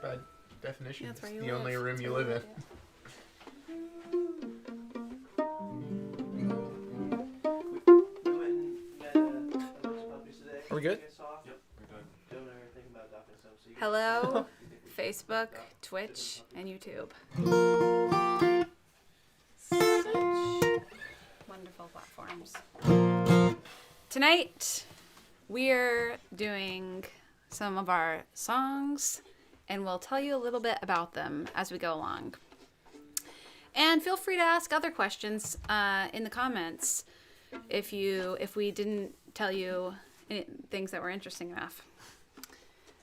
By definition, That's it's where you the live. only room you live in. Are we good? Hello, Facebook, Twitch, and YouTube. Such wonderful platforms. Tonight, we're doing some of our songs, and we'll tell you a little bit about them as we go along. And feel free to ask other questions in the comments if we didn't tell you things that were interesting enough.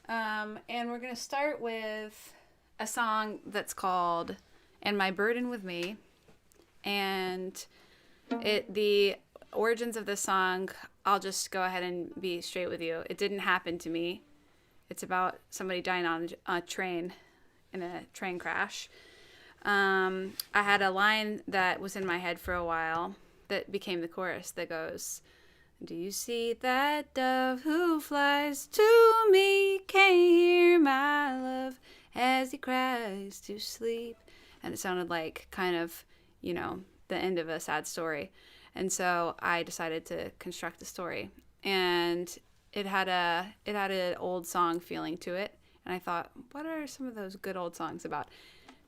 And we're going to start with a song that's called "And My Burden with Me." And the origins of this song, I'll just go ahead and be straight with you. It didn't happen to me. It's about somebody dying on a train, in a train crash. I had a line that was in my head for a while that became the chorus that goes, "Do you see that dove who flies to me? Can't hear my love as he cries to sleep." And it sounded like kind of, the end of a sad story. And so I decided to construct a story. And it had an old song feeling to it. And I thought, what are some of those good old songs about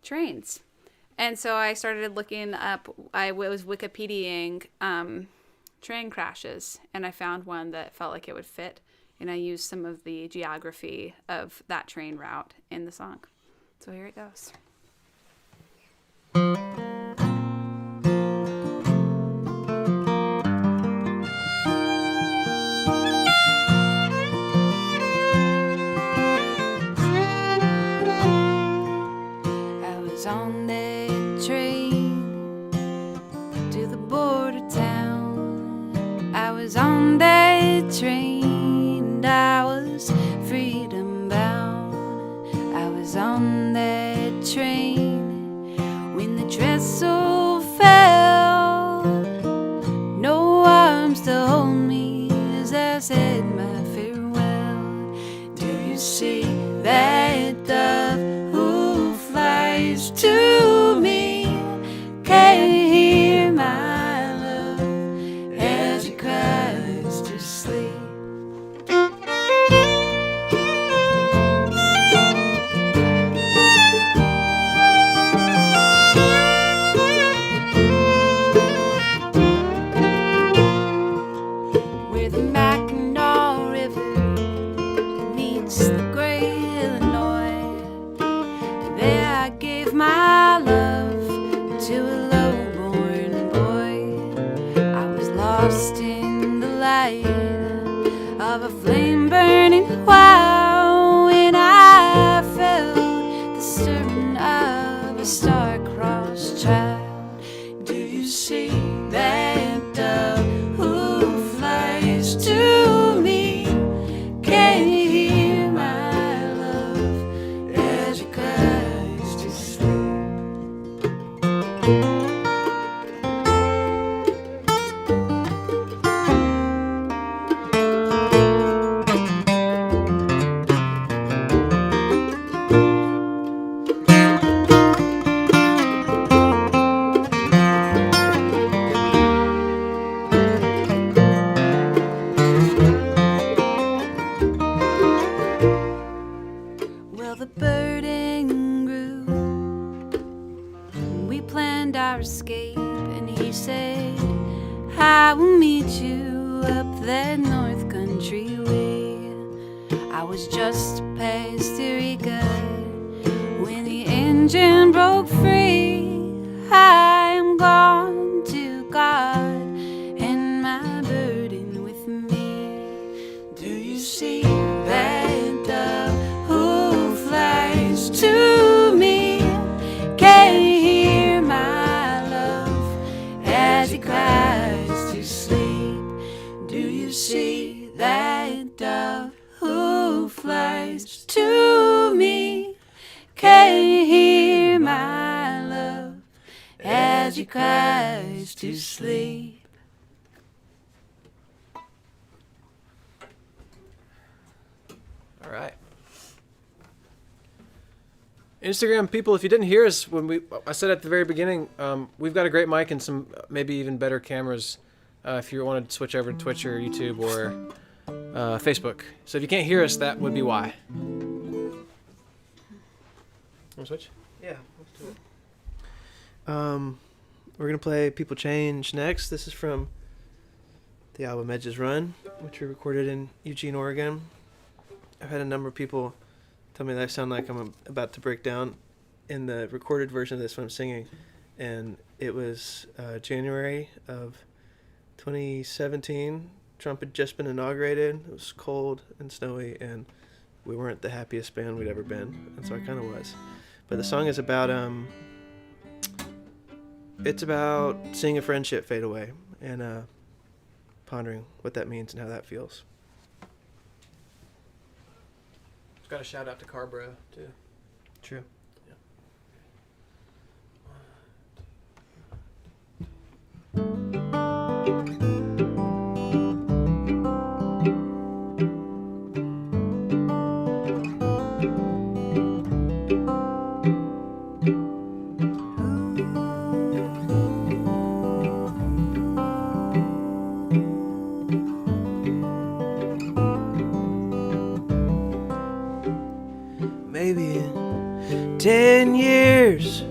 trains? And so I started looking up, I was Wikipediaing train crashes, and I found one that felt like it would fit, and I used some of the geography of that train route in the song. So here it goes. I was on that train to the border town. I was on that train and I was freedom bound. I was on that train when the trestle fell. No arms to hold me as I said my farewell. Do you see that dove who flies to me? Can you hear my love as he cries to sleep? Where the Mackinac River meets the great Illinois, there I gave my love to a low-born boy. I was lost in the light of a flame burning while when I felt the stirring of a star-crossed child. Do you see that dove who flies to me? Can you hear my love as he cries to sleep? Well, the burden grew. We planned our escape, and he said, I will meet you up that north country way. I was just past Eureka when the engine broke free. I am gone to God and my burden with me. Do you see that dove who flies to me? Can you hear my love as he cries to sleep? Do you see that dove who flies to me? Can you hear my love as he cries to sleep? All right. Instagram people, if you didn't hear us I said at the very beginning, we've got a great mic and some maybe even better cameras. If you want to switch over to Twitch or YouTube or Facebook. So if you can't hear us, that would be why. Want to switch? Yeah, let's do it. We're gonna play "People Change" next. This is from the album Edges Run, which we recorded in Eugene, Oregon. I've had a number of people tell me that I sound like I'm about to break down in the recorded version of this when I'm singing. And it was January of 2017. Trump had just been inaugurated. It was cold and snowy, and we weren't the happiest band we'd ever been. And so I kind of was. But the song is about, it's about seeing a friendship fade away and pondering what that means and how that feels. Got a shout out to Carbro too. True. Maybe in 10 years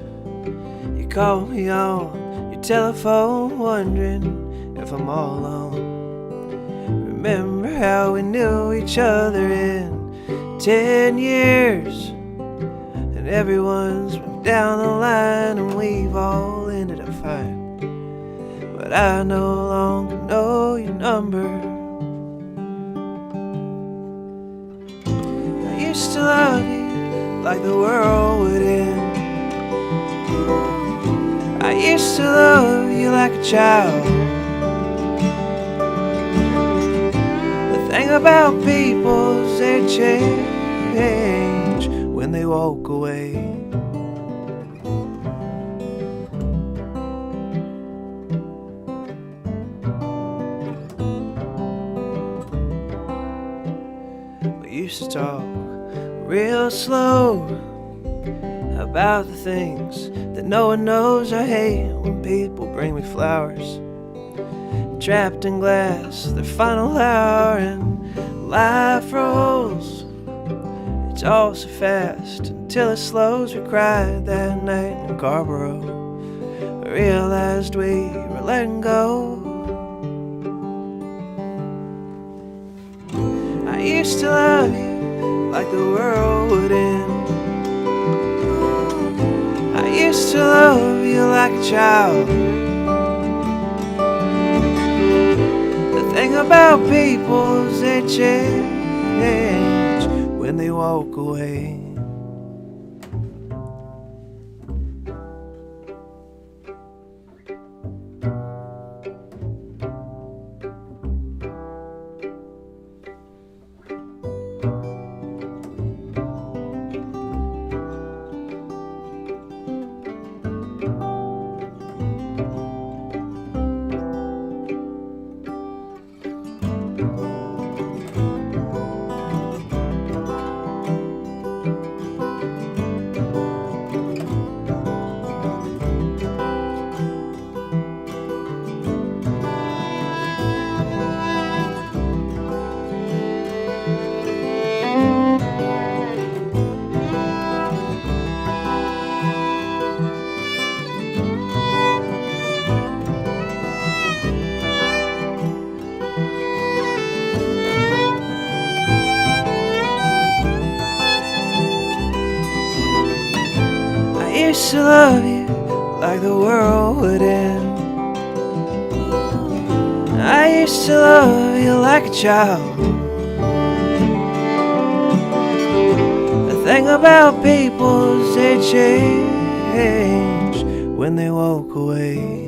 you call me on your telephone wondering if I'm all alone. Remember how we knew each other in 10 years, and everyone's moved down the line and we've all ended up fine. But I no longer know your number. I used to love you like the world would end. I used to love you like a child. The thing about people is they change when they walk away. We used to talk real slow about the things that no one knows. I hate when people bring me flowers trapped in glass, their final hour, and life rolls. It's all so fast until it slows. We cried that night in Carborough. I realized we were letting go. I used to love you like the world would end. I used to love you like a child. The thing about people is they change when they walk away. I used to love you like the world would end. I used to love you like a child. The thing about people is they change when they walk away.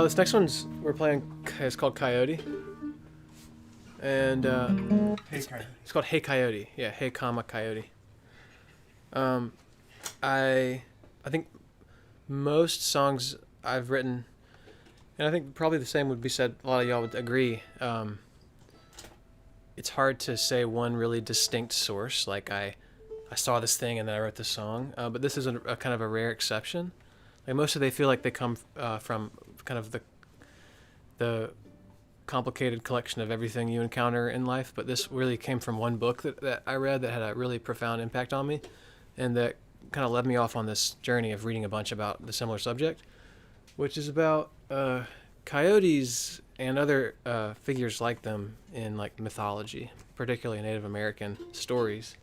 This next one's we're playing. It's called Coyote, and it's called Hey Coyote. Yeah, Hey comma Coyote. I think most songs I've written, and I think probably the same would be said. A lot of y'all would agree. It's hard to say one really distinct source. Like I saw this thing and then I wrote this song. But this is a kind of a rare exception. Like most of they feel like they come from kind of the complicated collection of everything you encounter in life. But this really came from one book that I read that had a really profound impact on me, and that kind of led me off on this journey of reading a bunch about the similar subject, which is about coyotes and other figures like them in like mythology, particularly Native American stories.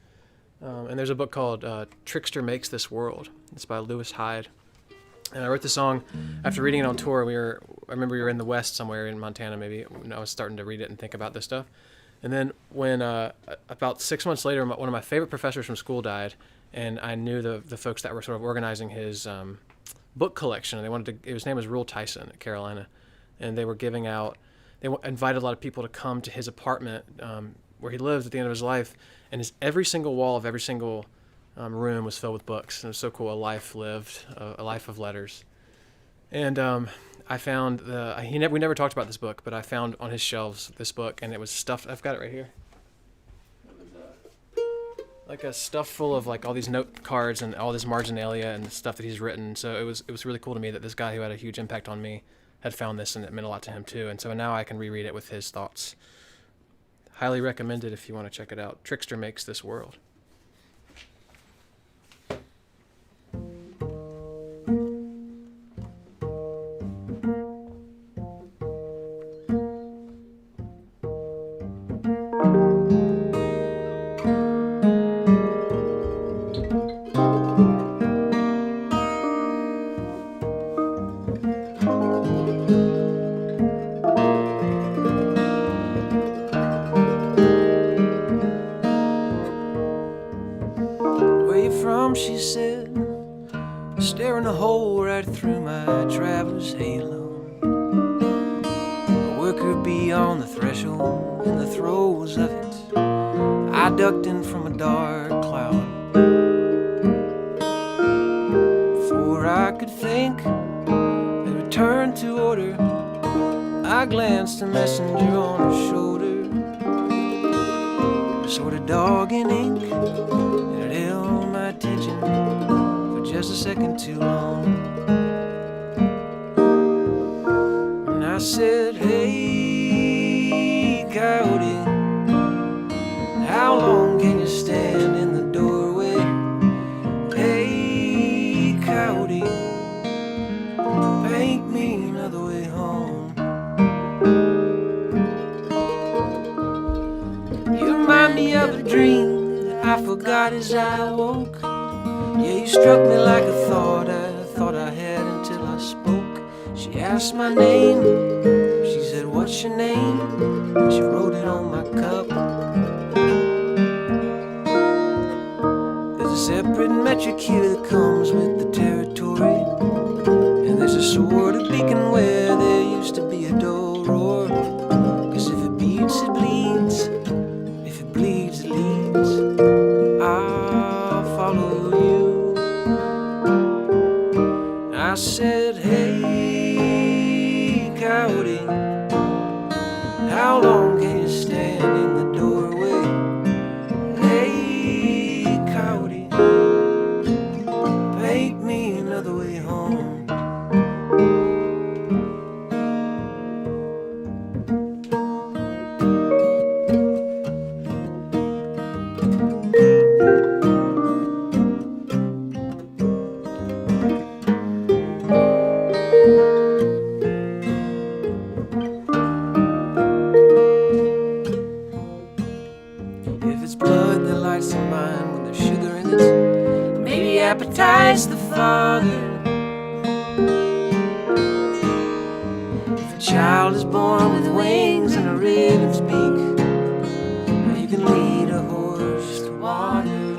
And there's a book called Trickster Makes This World. It's by Lewis Hyde. And I wrote the song after reading it on tour. I remember we were in the West somewhere in Montana maybe, when I was starting to read it and think about this stuff. And then when about 6 months later, one of my favorite professors from school died, and I knew the folks that were sort of organizing his book collection. And they wanted to. His name was Rule Tyson at Carolina, and they were giving out. They invited a lot of people to come to his apartment where he lived at the end of his life, and every single wall of every single room was filled with books. And it was so cool. A life lived, a life of letters. And I found we never talked about this book, but I found on his shelves this book, and it was stuffed. I've got it right here. It was like a stuff full of like all these note cards and all this marginalia and the stuff that he's written. So it was really cool to me that this guy who had a huge impact on me had found this, and it meant a lot to him too. And so now I can reread it with his thoughts. Highly recommend it if you want to check it out. Trickster Makes This World. She said, staring a hole right through my traveler's halo. A worker beyond the threshold, in the throes of it, I ducked in from a dark cloud. Before I could think and return to order, I glanced a messenger on her shoulder. A sort of dog in ink, and it held my attention for just a second too long. And I said, hey, coyote, how long can you stand in the doorway? Hey, coyote, paint me another way home. You remind me of a dream I forgot as I woke. Yeah, you struck me like a thought I had until I spoke. She asked my name, she said, what's your name? And she wrote it on my cup. There's a separate metric here that comes with the territory, and there's a sort of beacon where there used to be a dull roar. 'Cause if it beats, it bleeds. If it bleeds, it leads. I'll follow you. I said, hey, coyote, how long can you stand in the doorway? Hey, coyote, paint me another way home. Appetize the Father. If a child is born with wings and a raven's beak, you can lead a horse to water.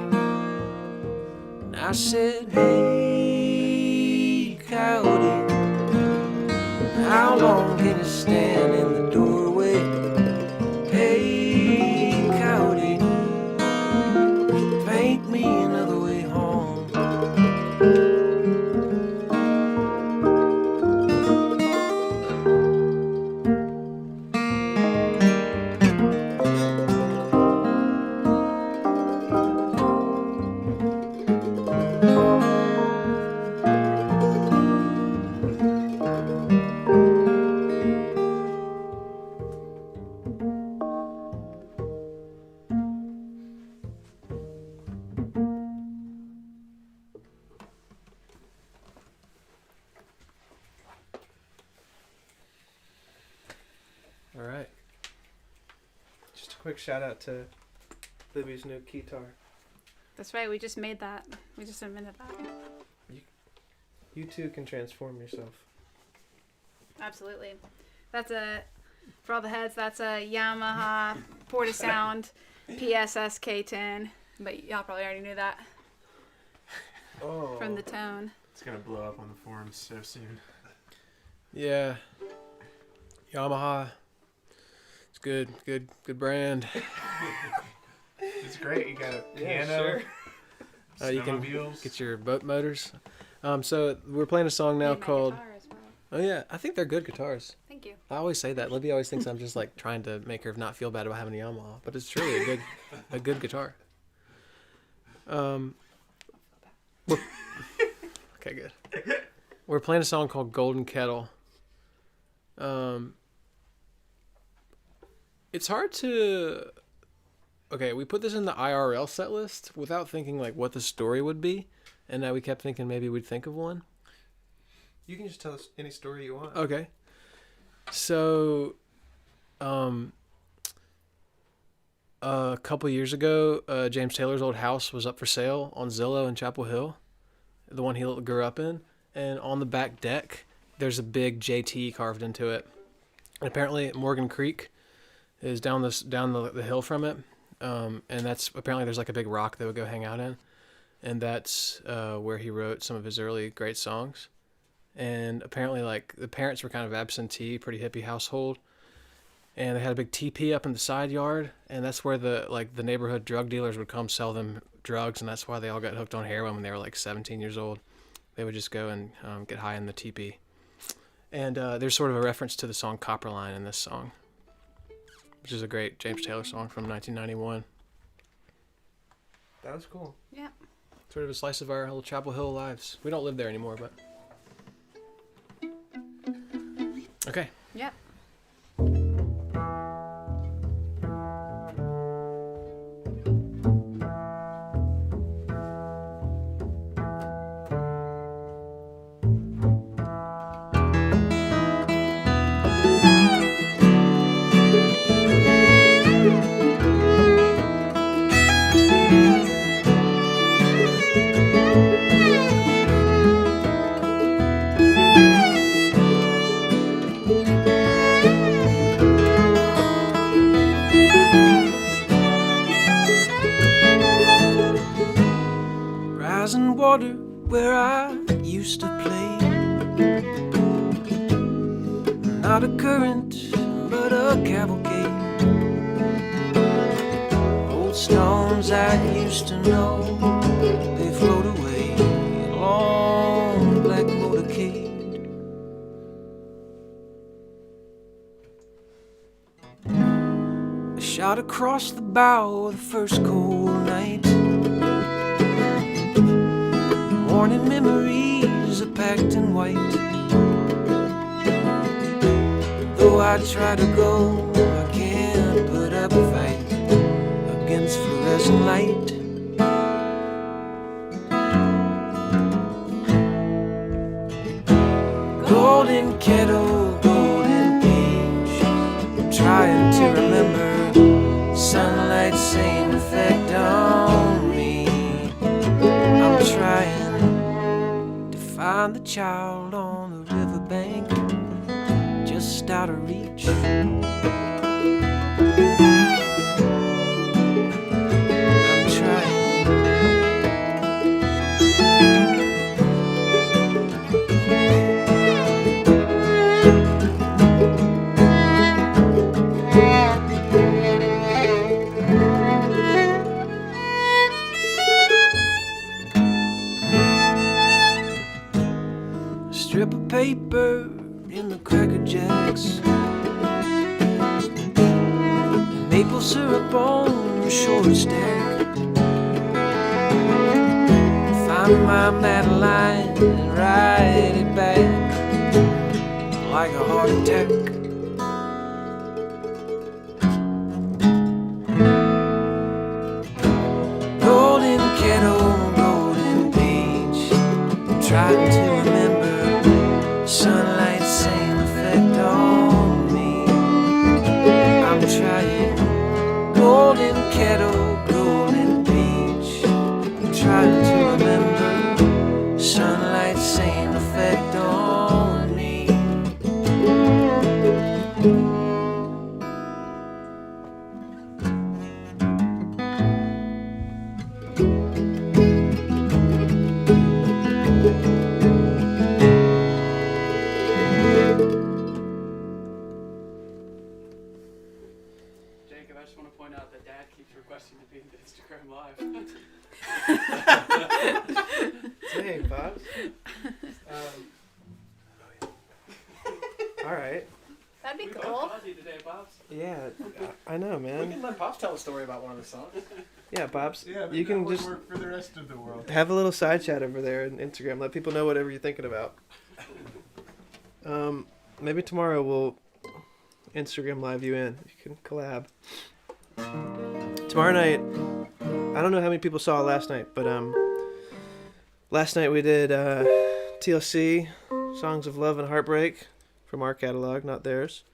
And I said, hey, coyote, how Quick shout out to Libby's new guitar. That's right. We just made that. We just invented that. You too can transform yourself. Absolutely. For all the heads, that's a Yamaha Portasound PSS K10. But y'all probably already knew that from the tone. It's gonna blow up on the forums so soon. Yeah. Yamaha. It's good brand. It's great. You got a Yeah, piano. sure. You can Snowmobiles. get your boat motors. So we're playing a song now And my called. guitar as well. Oh yeah, I think they're good guitars. Thank you. I always say that. Libby always thinks I'm just like trying to make her not feel bad about having a Yamaha, but it's truly a good guitar. Okay, good. We're playing a song called Golden Kettle. It's hard to. Okay, we put this in the IRL set list without thinking like what the story would be, and now we kept thinking maybe we'd think of one. You can just tell us any story you want. Okay. So, a couple years ago, James Taylor's old house was up for sale on Zillow in Chapel Hill, the one he grew up in. And on the back deck, there's a big JT carved into it. And apparently, Morgan Creek is down the hill from it, and that's apparently there's like a big rock they would go hang out in, and that's where he wrote some of his early great songs. And apparently, like, the parents were kind of absentee, pretty hippie household, and they had a big teepee up in the side yard, and that's where the neighborhood drug dealers would come sell them drugs, and that's why they all got hooked on heroin when they were like 17 years old. They would just go and get high in the teepee. And there's sort of a reference to the song Copperline in this song, which is a great James Taylor song from 1991. That was cool. Yeah. Sort of a slice of our little Chapel Hill lives. We don't live there anymore, but... Okay. Yep. Rising water where I used to play. Not a current, but a cavalcade. Old storms I used to know, they float away along the black motorcade. I shot across the bow of the first cold night. Morning memories are packed in white. Though I try to go, I can't put up a fight against fluorescent light. Golden kettle, golden page. I'm trying to remember sunlight's same effect on me. I'm trying to find the child on the riverbank, just out of reach. I'm trying. Strip of paper in the Cracker Jacks, maple syrup on the short stack. Find my Madeline and ride it back like a heart attack. Golden kettle, golden page. I'm trying to remember sunlight, same effect on me. I'm trying. Hey, Pops. All right. That'd be cool. Yeah, I know, We man. can let Pops tell a story about one of the songs. Yeah, Pops. Yeah, but You can that would just work for the rest of the world. have a little side chat over there on Instagram. Let people know whatever you're thinking about. Maybe tomorrow we'll Instagram live you in. You can collab. Tomorrow night, I don't know how many people saw it last night, but last night we did TLC, Songs of Love and Heartbreak from our catalog, not theirs.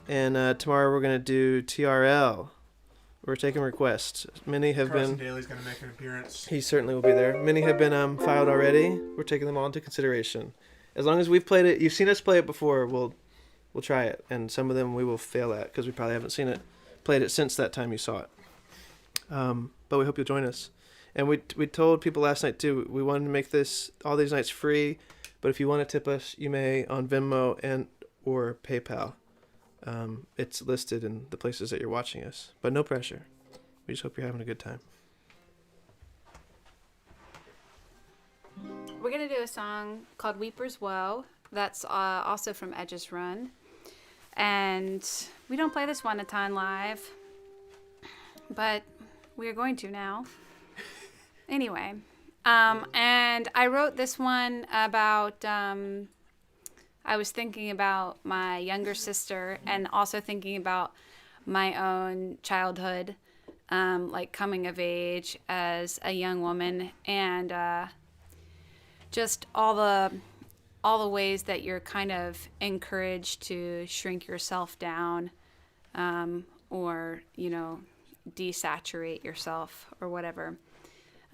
And tomorrow we're gonna do TRL. We're taking requests. Many have Carson been. Daly's gonna make an appearance. He certainly will be there. Many have been filed already. We're taking them all into consideration. As long as we've played it, you've seen us play it before. We'll try it, and some of them we will fail at because we probably haven't played it since that time you saw it. But we hope you'll join us. And we told people last night too. We wanted to make all these nights free, but if you want to tip us, you may on Venmo and or PayPal. It's listed in the places that you're watching us, but no pressure. We just hope you're having a good time. We're going to do a song called Weeper's Woe. That's also from Edge's Run. And we don't play this one a ton live, but we are going to now. Anyway, and I wrote this one about, I was thinking about my younger sister and also thinking about my own childhood, like coming of age as a young woman, and just all the ways that you're kind of encouraged to shrink yourself down, or desaturate yourself or whatever.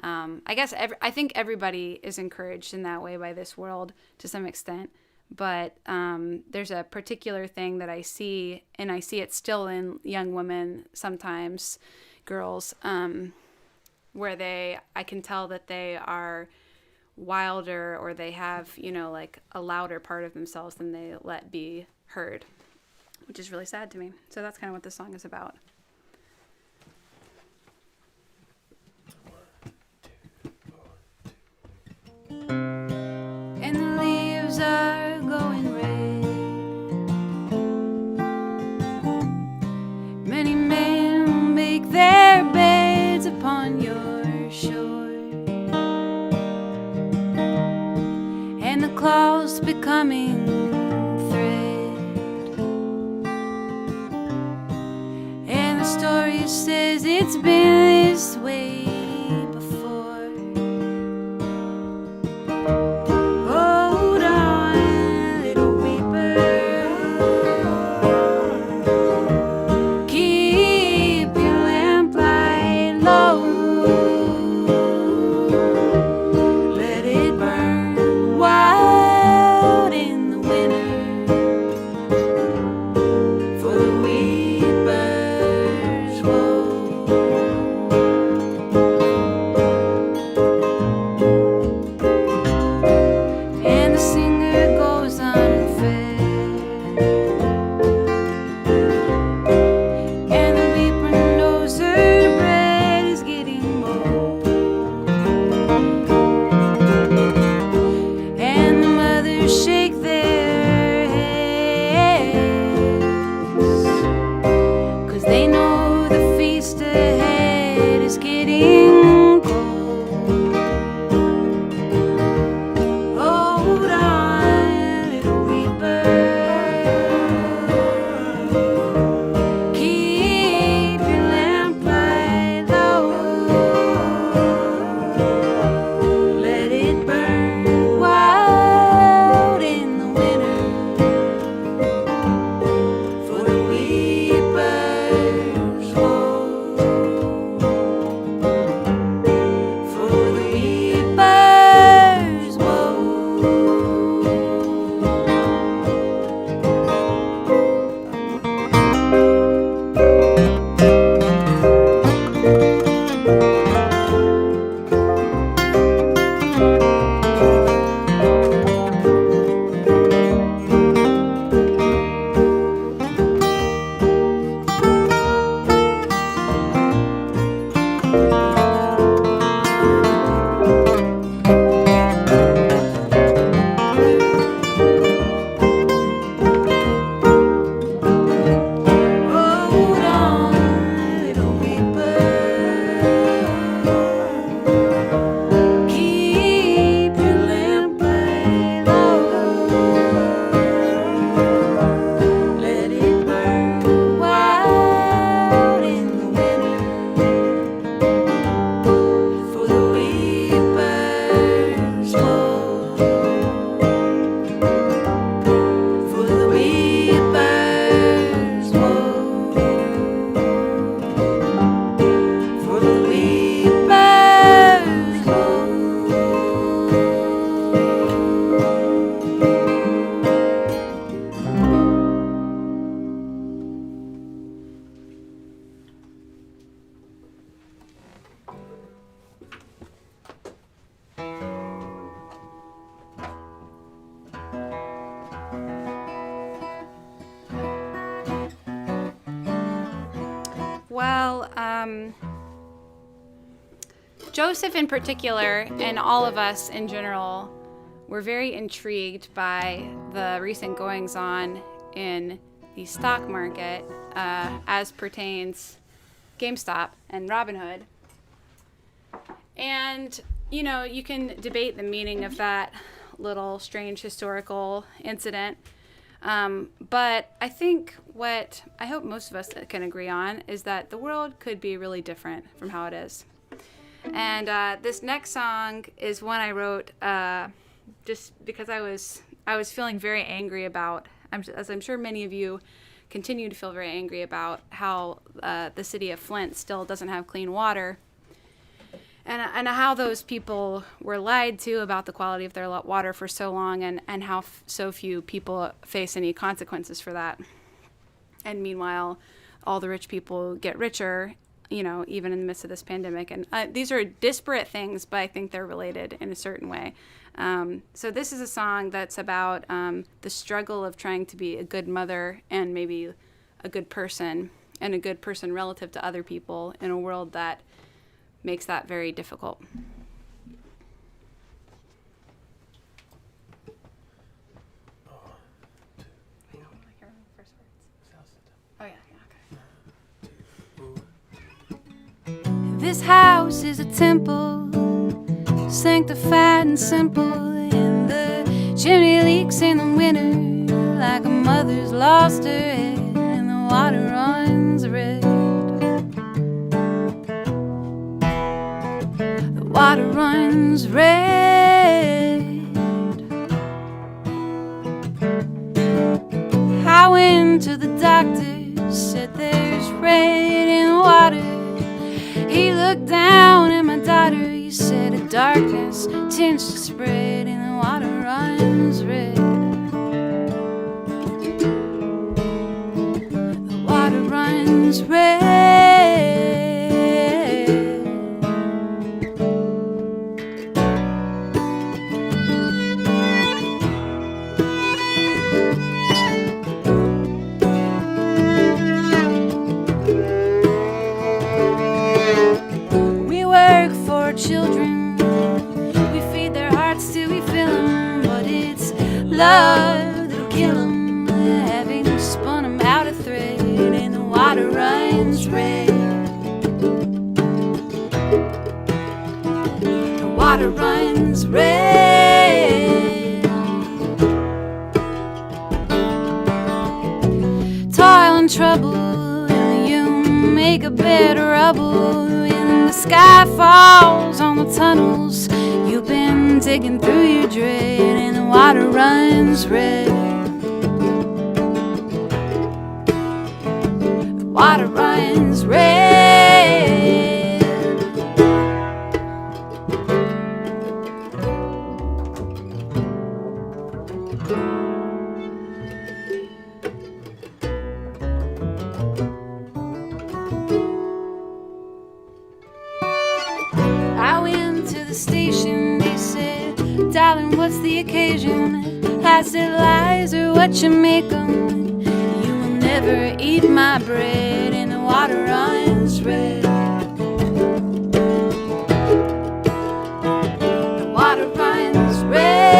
I guess I think everybody is encouraged in that way by this world to some extent, but there's a particular thing that I see, and I see it still in young women sometimes, girls, where I can tell that they are wilder, or they have like a louder part of themselves than they let be heard, which is really sad to me. So that's kind of what this song is about. And the leaves are going red. Many men will make their beds upon your shore. And the claws becoming thread. And the story says it's been this way before. Hold on, little weeper. Keep your lamplight low. Let it burn wild in the wind. Joseph in particular, and all of us in general, were very intrigued by the recent goings on in the stock market as pertains GameStop and Robinhood. And, you know, you can debate the meaning of that little strange historical incident. But I think what I hope most of us can agree on is that the world could be really different from how it is. And this next song is one I wrote just because I was feeling very angry about, as I'm sure many of you continue to feel very angry about, how the city of Flint still doesn't have clean water. And how those people were lied to about the quality of their water for so long, and how so few people face any consequences for that. And meanwhile, all the rich people get richer, you know, even in the midst of this pandemic. And these are disparate things, but I think they're related in a certain way. So this is a song that's about the struggle of trying to be a good mother and maybe a good person, and a good person relative to other people in a world that makes that very difficult. This house is a temple, sanctified and simple, and the chimney leaks in the winter like a mother's lost her head, and the water runs red. The water runs red. I went to the doctor, said there's red in the water. He looked down at my daughter, he said a darkness tends to spread, and the water runs red. The water runs red. Children, we feed their hearts till we fill them, but it's love that'll kill them, having spun them out of thread, and the water runs red. The water runs red. Toil and trouble, and you make a bed of rubble. The sky falls on the tunnels you've been digging through your dread, and the water runs red. The water runs red. Station, they said, darling, what's the occasion? I said, lies are what you make 'em. You will never eat my bread, and the water runs red. The water runs red.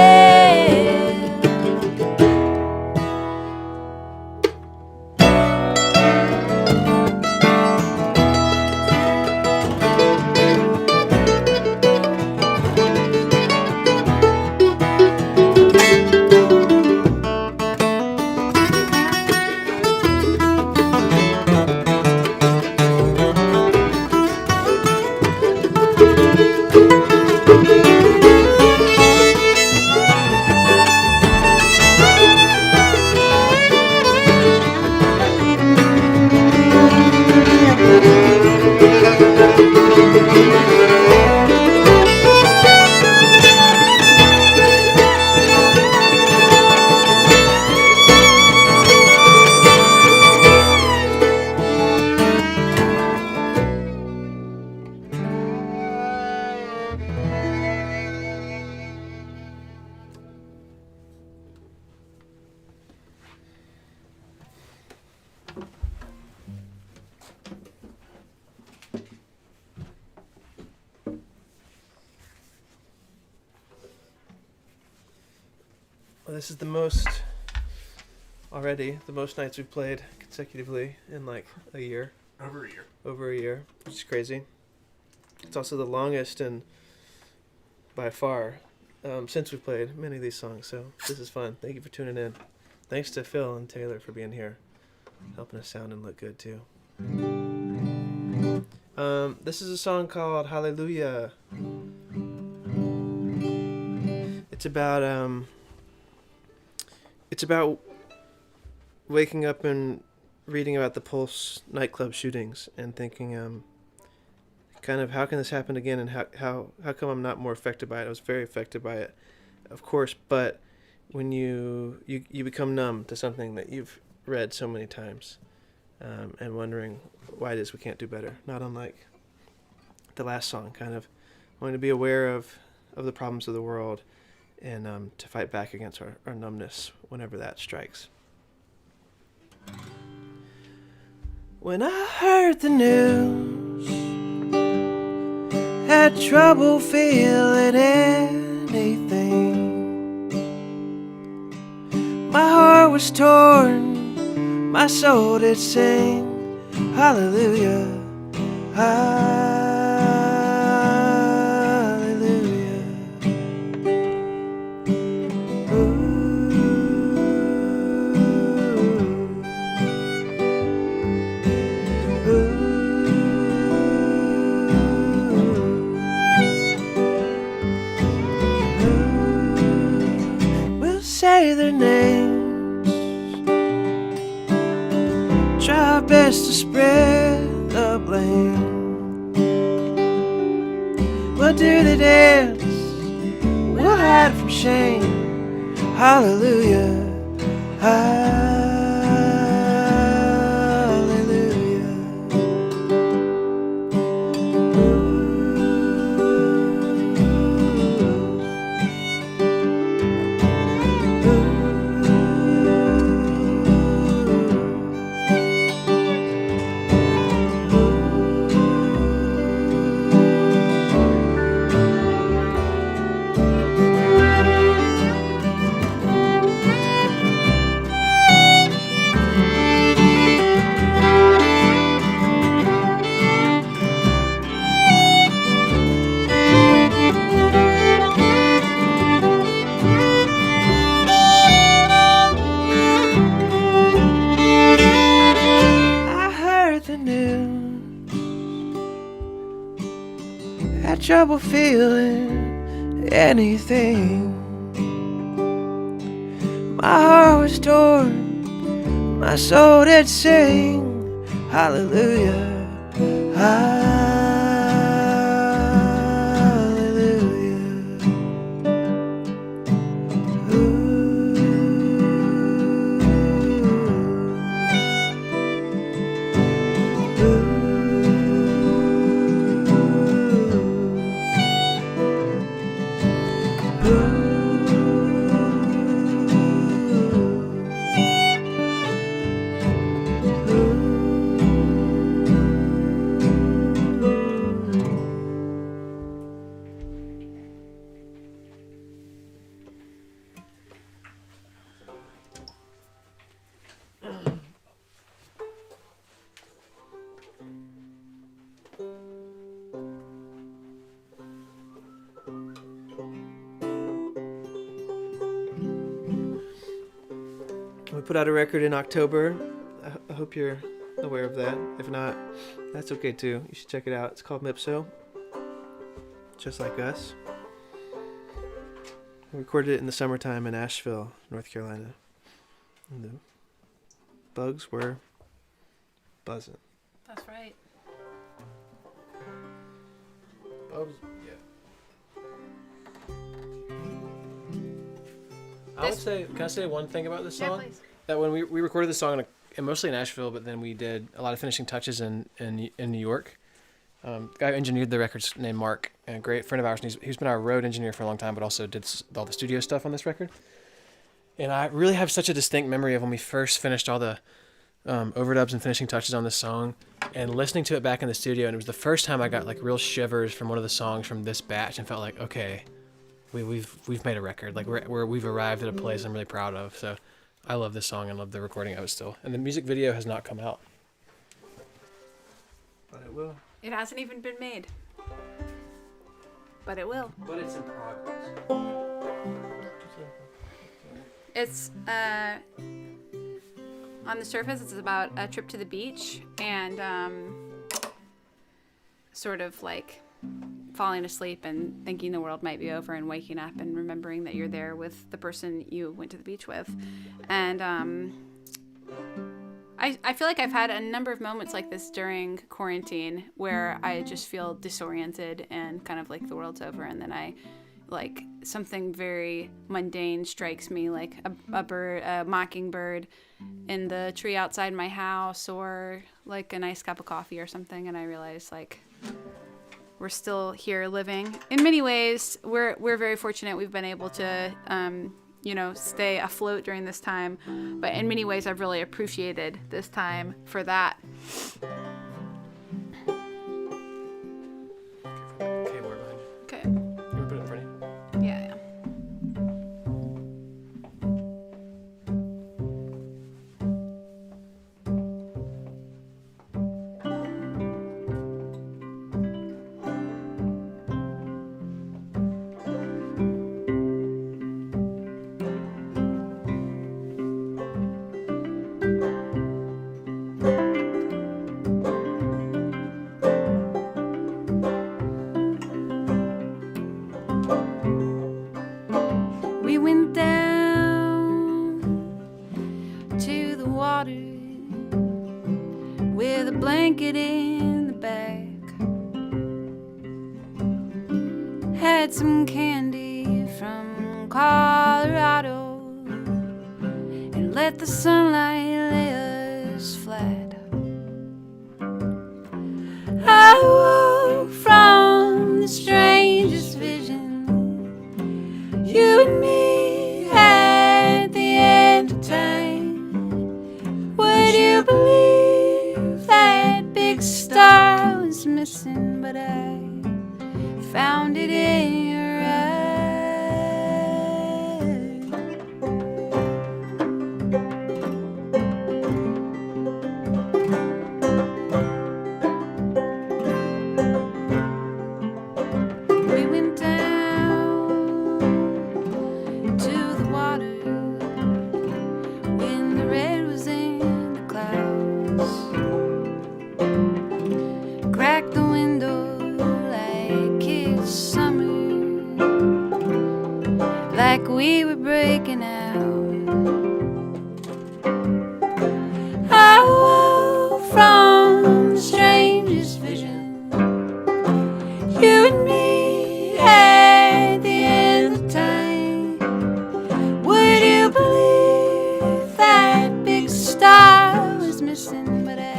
Well, this is the most nights we've played consecutively in like a year. Over a year, which is crazy. It's also the longest and by far since we've played many of these songs. So this is fun. Thank you for tuning in. Thanks to Phil and Taylor for being here, helping us sound and look good too. This is a song called Hallelujah. It's about waking up and reading about the Pulse nightclub shootings and thinking kind of how can this happen again, and how come I'm not more affected by it. I was very affected by it, of course, but when you become numb to something that you've read so many times, and wondering why it is we can't do better, not unlike the last song, kind of wanting to be aware of the problems of the world and to fight back against our numbness whenever that strikes. When I heard the news, had trouble feeling anything. My heart was torn, my soul did sing, hallelujah, hallelujah. Ooh. We'll say their names, try our best to spread the blame. We'll do the dance, we'll hide from shame, hallelujah, hallelujah. Had trouble feeling anything. My heart was torn, my soul did sing, hallelujah, hallelujah. Ooh. We put out a record in October. I hope you're aware of that. If not, that's okay too. You should check it out. It's called Mipso. Just like us. We recorded it in the summertime in Asheville, North Carolina. And the bugs were buzzing. That's right. Bugs, yeah. I would say, can I say one thing about this song? Yeah, please. That when we recorded this song mostly in Nashville, but then we did a lot of finishing touches in New York. The guy who engineered the record's named Mark, and a great friend of ours, and he's been our road engineer for a long time, but also did all the studio stuff on this record. And I really have such a distinct memory of when we first finished all the overdubs and finishing touches on this song, and listening to it back in the studio, and it was the first time I got like real shivers from one of the songs from this batch and felt like, okay, we've made a record. Like we've arrived at a place I'm really proud of. So I love this song and love the recording of it still. And the music video has not come out, but it will. It hasn't even been made, but it will. But it's in progress. It's on the surface, it's about a trip to the beach and sort of like falling asleep and thinking the world might be over and waking up and remembering that you're there with the person you went to the beach with. And I feel like I've had a number of moments like this during quarantine where I just feel disoriented and kind of like the world's over, and then I like something very mundane strikes me, like a mockingbird in the tree outside my house, or like a nice cup of coffee or something, and I realize like we're still here living. In many ways, we're very fortunate. We've been able to stay afloat during this time, but in many ways I've really appreciated this time for that. Keyboard behind you. Okay. You want to put it in front of you? Yeah. We went down to the water with a blanket in the back. Had some candy from Colorado and let the sunlight lay us flat. I woke from the strangest vision, you and me at the end of time. Would you believe that big star was missing, but I found it in your eyes. We went down to the water when the red was in the clouds. Cracked the window like it's summer, like we were breaking out. I woke from the strangest vision, you and me at the end of time. Would you believe that big star was missing, but I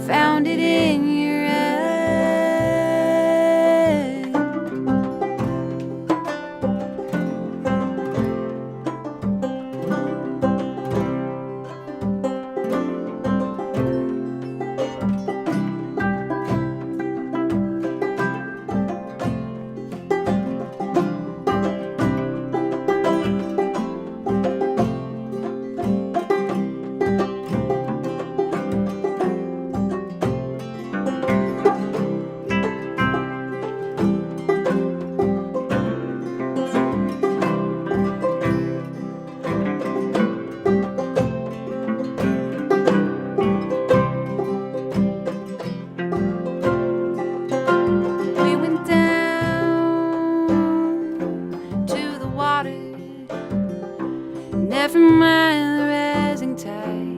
found it in your eyes. We went down to the water, never mind the rising tide.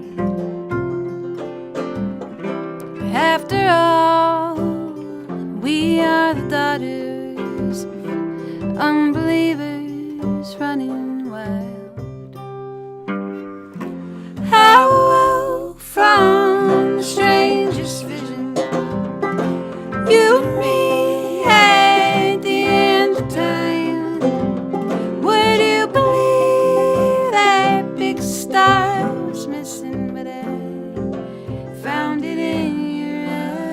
After all, we are the daughters of unbelievers running wild. I woke from the strangest vision, you and me at the end of time. Would you believe that big star was missing, but I found it in your eyes.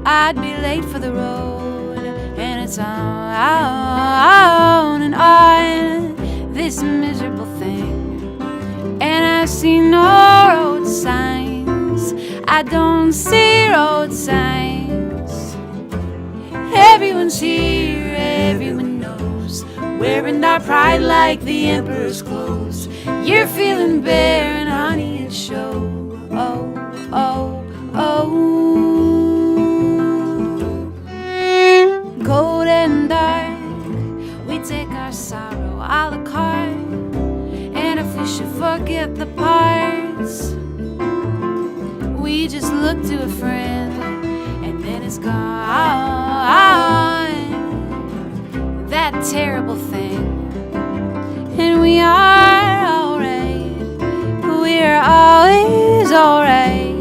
I'd be late for the road, and it's on and on, this miserable thing. And I see no road signs, I don't see road signs. Everyone's here, everyone knows, wearing our pride like the emperor's clothes. You're feeling bare and honey, it shows. Oh, oh, oh. Cold and dark, we take our sorrow a la carte. And if we should forget the parts, we just look to a friend, and then it's gone. That terrible thing. And we are alright, we're always alright.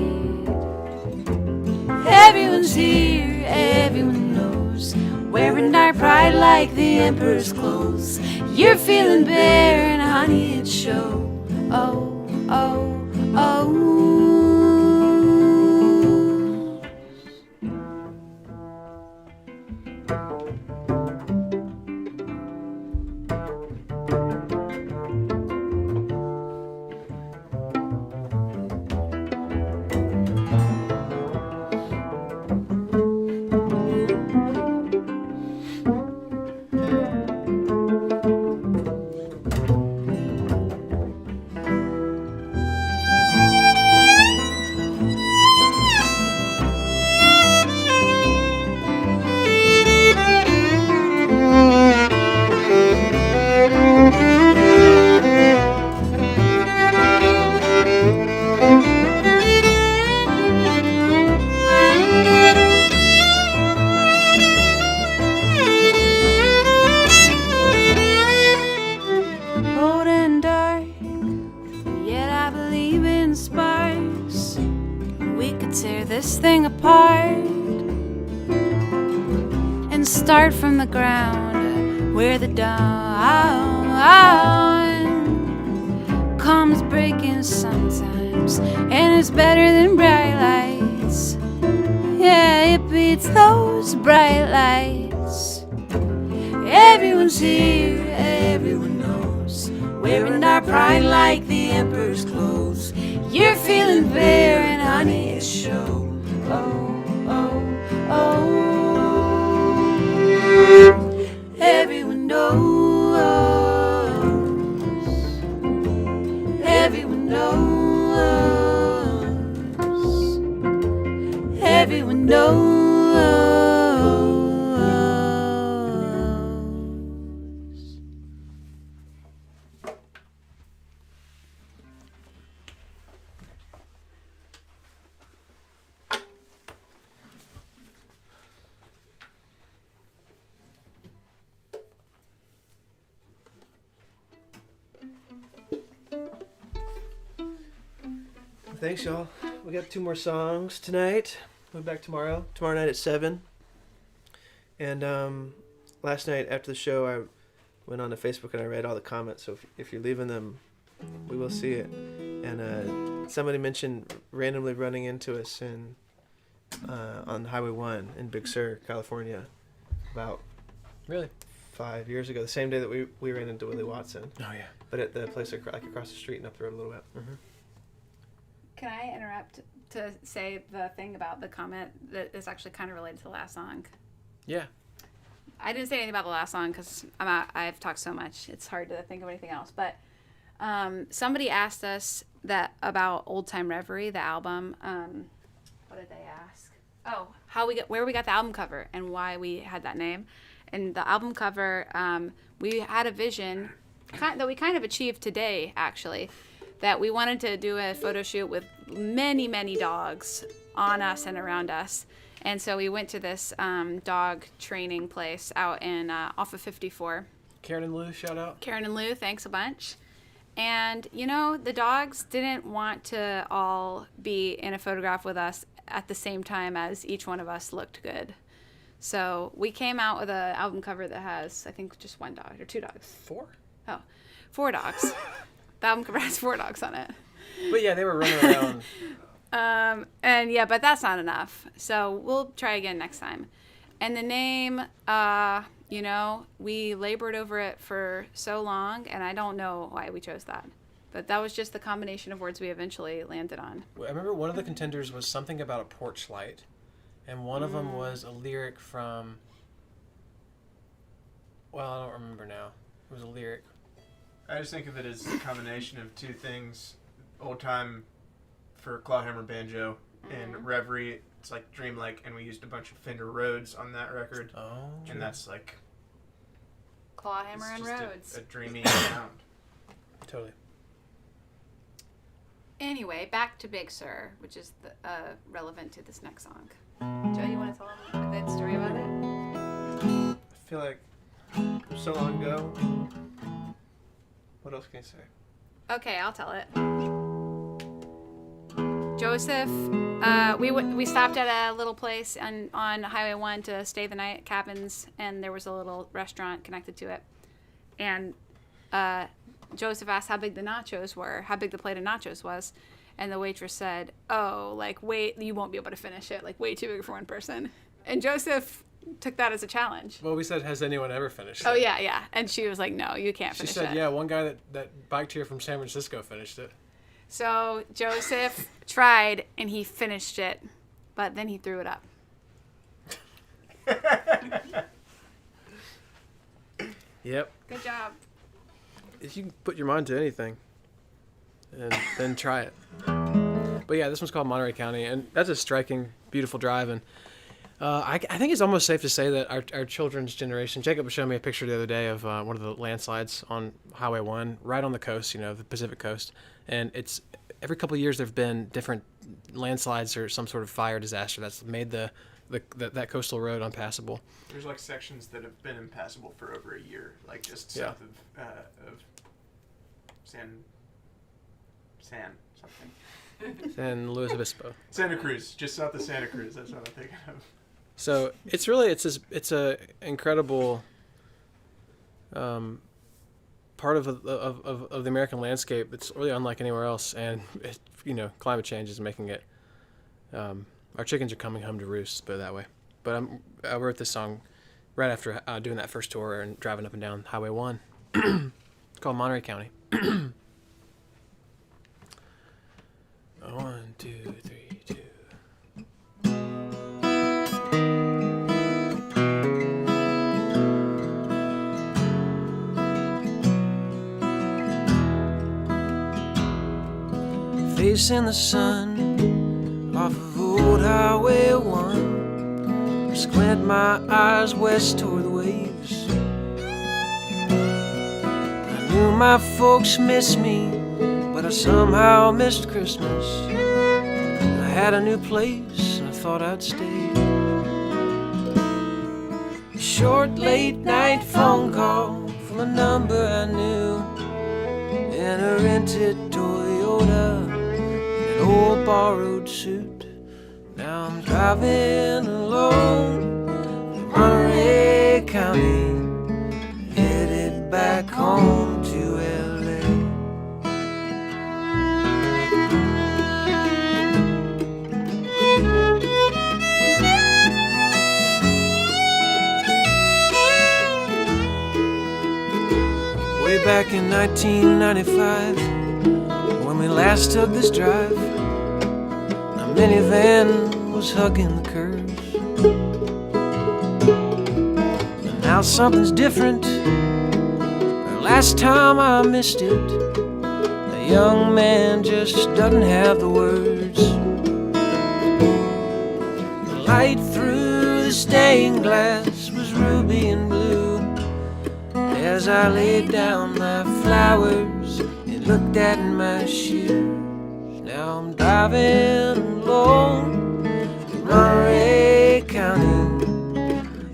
Everyone's here, everyone knows, wearing our pride like the emperor's clothes. You're feeling bare and honey, it shows. Oh, oh, oh. Cold and dark, yet I believe in sparks. We could tear this thing apart and start from the ground where the dawn comes breaking sometimes, and it's better than bright lights. Yeah, it beats those bright lights. Everyone's here, everyone knows, wearing our pride like the emperor's clothes. You're feeling bare and honey, it shows. Oh, oh, oh. Everyone knows, everyone knows, everyone knows. Thanks, y'all. We got 2 more songs tonight. We'll be back tomorrow. Tomorrow night at 7. And last night after the show, I went on to Facebook and I read all the comments. So if you're leaving them, we will see it. And somebody mentioned randomly running into us on Highway 1 in Big Sur, California, about Really? 5 years ago. The same day that we ran into Willie Watson. Oh yeah. But at the place like across the street and up the road a little bit. Mm-hmm. Can I interrupt to say the thing about the comment that is actually kind of related to the last song? Yeah. I didn't say anything about the last song because I've talked so much. It's hard to think of anything else. But somebody asked us that about Old Time Reverie, the album. What did they ask? Oh, where we got the album cover and why we had that name. And the album cover, we had a vision that we kind of achieved today, actually, that we wanted to do a photo shoot with many, many dogs on us and around us. And so we went to this dog training place out in off of 54. Karen and Lou, shout out. Karen and Lou, thanks a bunch. And, you know, the dogs didn't want to all be in a photograph with us at the same time as each one of us looked good. So we came out with an album cover that has, I think, just 1 dog or 2 dogs. 4? Oh, 4 dogs. The album cover has 4 dogs on it. But yeah, they were running around. And yeah, but that's not enough. So we'll try again next time. And the name, you know, we labored over it for so long, and I don't know why we chose that. But that was just the combination of words we eventually landed on. I remember one of the contenders was something about a porch light, and one of them was a lyric from. Well, I don't remember now. It was a lyric. I just think of it as a combination of two things: old time for clawhammer banjo and reverie. It's like dreamlike, and we used a bunch of Fender Rhodes on that record, and that's like Clawhammer and just Rhodes. a dreamy sound. Totally. Anyway, back to Big Sur, which is relevant to this next song. Joe, you want to tell them a good story about it? I feel like so long ago. What else can I say? Okay, I'll tell it. Joseph, we stopped at a little place on Highway 1 to stay the night, cabins, and there was a little restaurant connected to it. And Joseph asked how big the plate of nachos was. And the waitress said, oh, like, wait, you won't be able to finish it. Like, way too big for one person. And Joseph took that as a challenge. Well, we said, has anyone ever finished it? Oh, yeah. And she was like, no, you can't finish it. She said, yeah, one guy that biked here from San Francisco finished it. So Joseph tried, and he finished it. But then he threw it up. Yep. Good job. If you can put your mind to anything, and then try it. But yeah, this one's called Monterey County, and that's a striking, beautiful drive. And I think it's almost safe to say that our children's generation. Jacob showed me a picture the other day of one of the landslides on Highway 1, right on the coast, you know, the Pacific coast. And it's every couple of years there've been different landslides or some sort of fire disaster that's made that coastal road unpassable. There's like sections that have been impassable for over a year, like just south of San something. San Luis Obispo. Santa Cruz, just south of Santa Cruz. That's what I'm thinking of. So it's a incredible part of the American landscape. It's really unlike anywhere else, and climate change is making it. Our chickens are coming home to roost, put it that way. But I wrote this song right after doing that first tour and driving up and down Highway 1. It's called Monterey County. 1, 2, 3, 2. Facing the sun off of old Highway 1, squint my eyes west toward the waves. I knew my folks missed me, but I somehow missed Christmas. I had a new place and I thought I'd stay. A short late night phone call from a number I knew, in a rented Toyota, an old borrowed suit. Now I'm driving alone in Monterey County, headed back home to LA. Way back in 1995, when we last took this drive, my minivan was hugging the curves. And now something's different. The last time I missed it, the young man just doesn't have the words. The light through the stained glass was ruby and blue. As I laid down my flowers and looked at my shoes. Now I'm driving alone in Monterey County,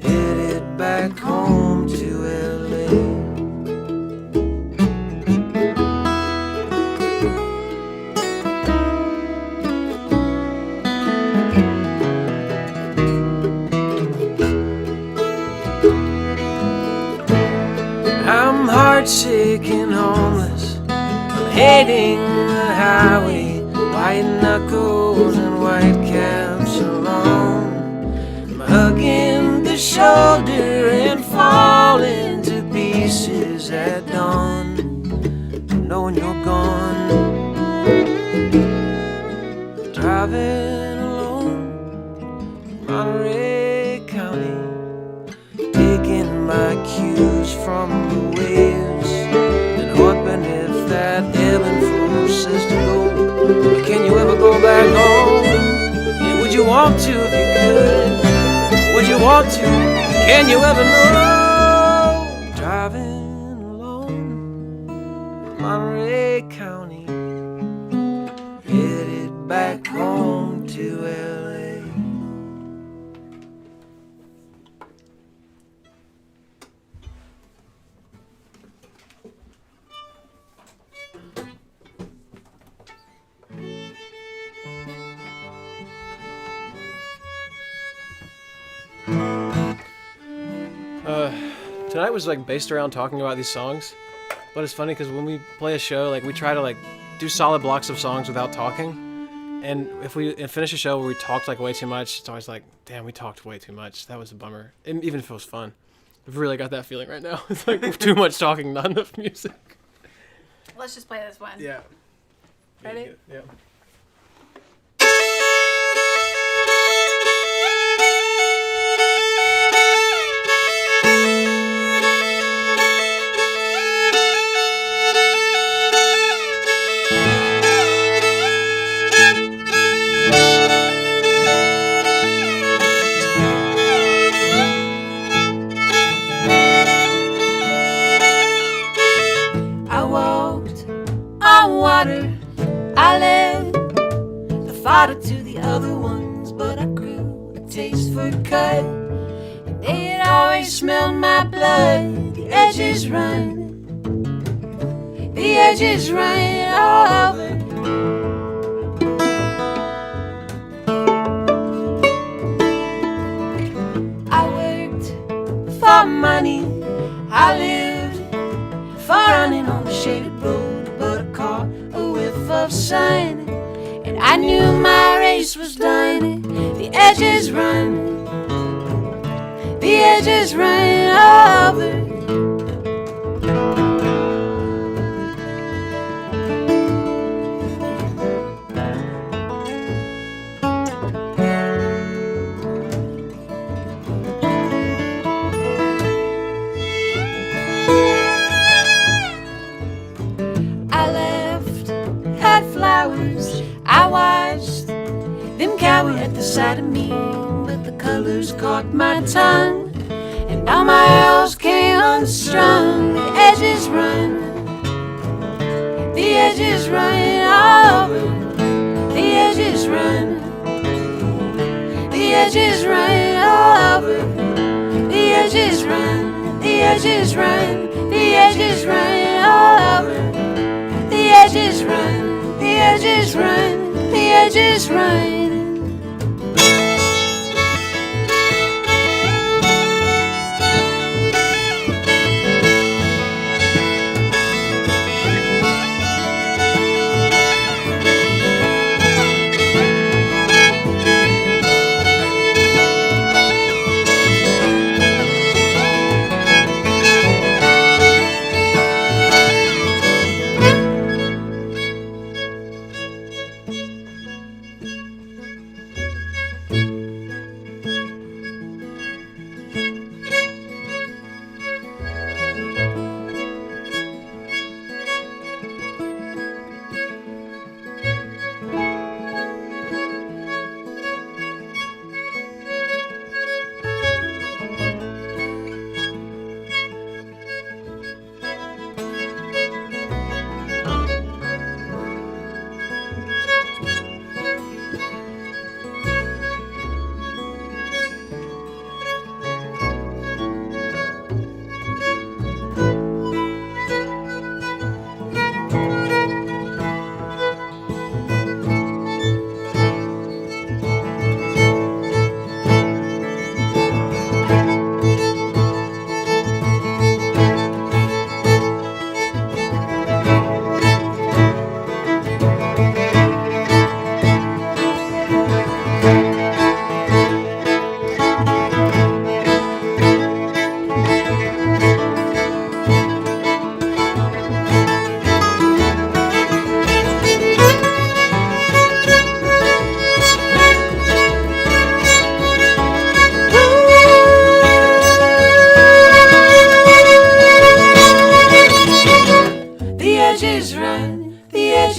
headed back home to LA. I'm heartsick and homeless, I'm hating the highway, white knuckles and white caps alone. I'm hugging the shoulder and falling to pieces at dawn, knowing you're gone. Driving alone in Monterey County, taking my cues from the waves and hoping if that ebb and flow says to go, can you ever go back home? And would you want to if you could? Would you want to? Can you ever know? Driving alone in Monterey County, headed back home to LA. Tonight was like based around talking about these songs, but it's funny because when we play a show, like we try to like do solid blocks of songs without talking, and if we finish a show where we talked like way too much, it's always like, damn, we talked way too much. That was a bummer. And even if it was fun, I've really got that feeling right now. It's like too much talking, not enough music. Let's just play this one. Yeah. Ready? Yeah. I walked on water, I led the fodder to the other ones, but I grew a taste for cut, and they had always smelled my blood. The edges run, the edges run over. I worked for money, I lived for running on the shaded road, but I caught a whiff of sun, and I knew my race was done. The edges run, the edges run over. I left, had flowers, I watched them cower at the sight of me, but the colors caught my tongue, and all my arrows came unstrung. The edges run, the edges run over. The edges run, the edges run over. The edges run, the edges run, the edges run over. The edges run, the edges run, the edges run.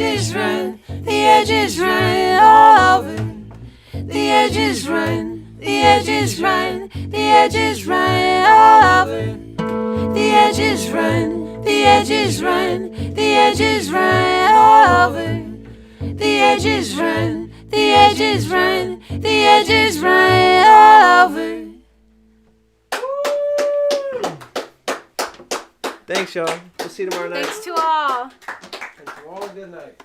edges run, the edges run all over. The edges run, the edges run, the edges run all over. The edges run, the edges run, the edges run all over. The edges run, the edges run, the edges run all over. Thanks, y'all. We'll see you tomorrow night. Thanks to all. And to all, good night.